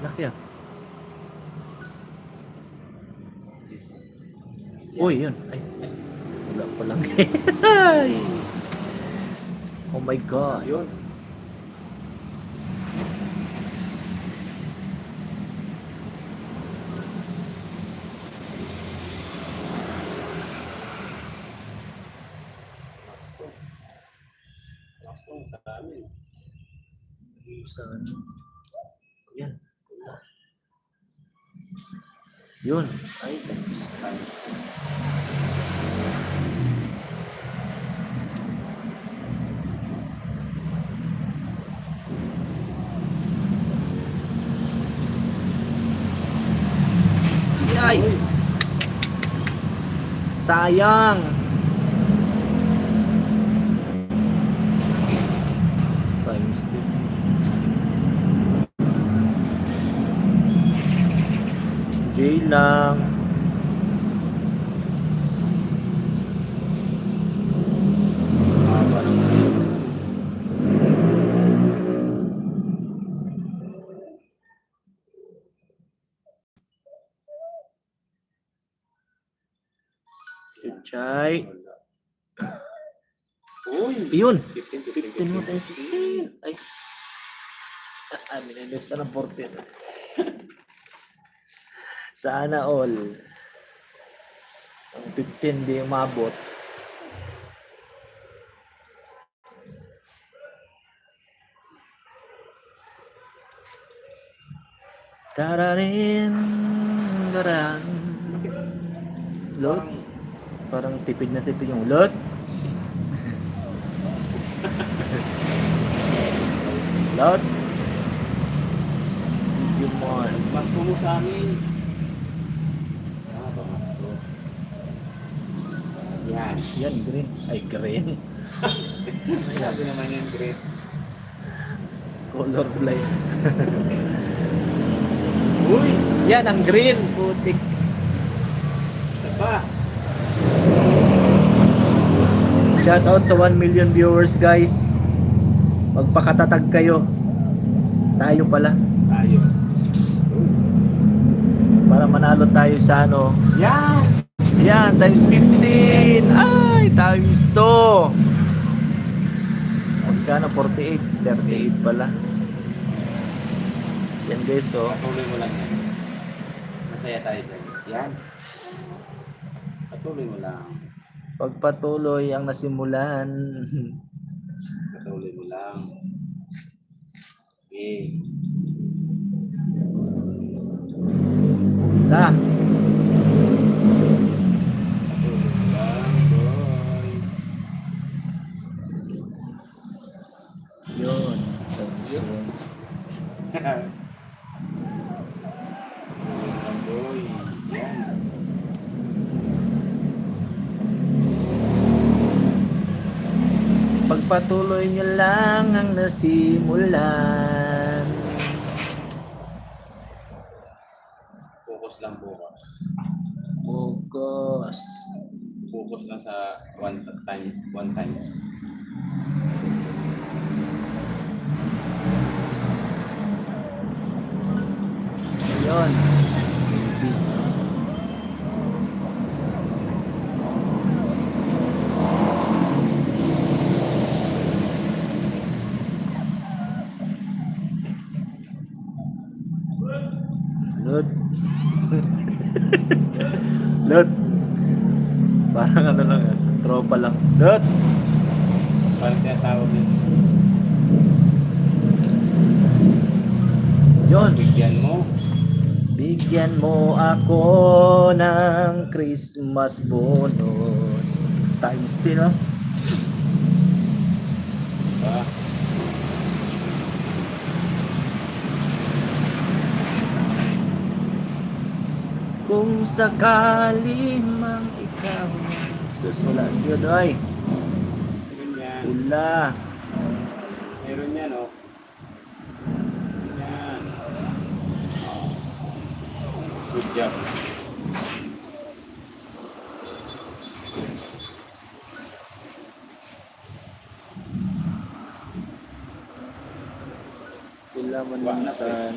Laki ah. Uy, yun. Ay. Wala pa lang. Ay. Oh my God. Yun. Masko sa amin. Saan? Yan. Yun. Ay. Ay. Sayang. Times 2. J lang. Chay. Uy! Yun. 15 15 mo tayo 15. Ay. Minendos na ng 14. Sana all. Ang 15 di umabot. Tararin. Daran. Lot. Parang tipid na tipid yung lot. Lot. Digimon. Masko mo sa amin. Masko. Yan. Yan, green. Ay, green. Sabi naman yung green. Color blind. Uy! Yan, ang green. Putik. Isa pa. Shoutout sa 1 million viewers, guys. Magpakatatag kayo. Tayo pala. Tayo. Para manalo tayo sa ano. Yan! Yan, times 15. Ay, times 2. Magkano? 48. 38 pala. Yan guys, oh. Patuloy mo lang yan. Masaya tayo dyan. Yan. Patuloy mo lang. Pagpatuloy ang nasimulan. Patuloy mo lang. Okay. La. Patuloy mo lang, boy. Yun. Patuloy mo lang, boy. Yan. Pagpatuloy nyo lang ang nasimulan. Focus lang bukas. Focus. Focus lang sa one times. Yun. Lot. Lot. Parang ano lang, tropa lang. Lot. Parang tinatawag din. Yun. Bigyan mo. Bigyan mo ako ng Christmas bonus. Times 10, no? Ah. Kung sakali mang ikaw susulat yun, ay. Meron yan. Ula. Meron yan, oh. Yan. Oh. Good job. Ula man minsan.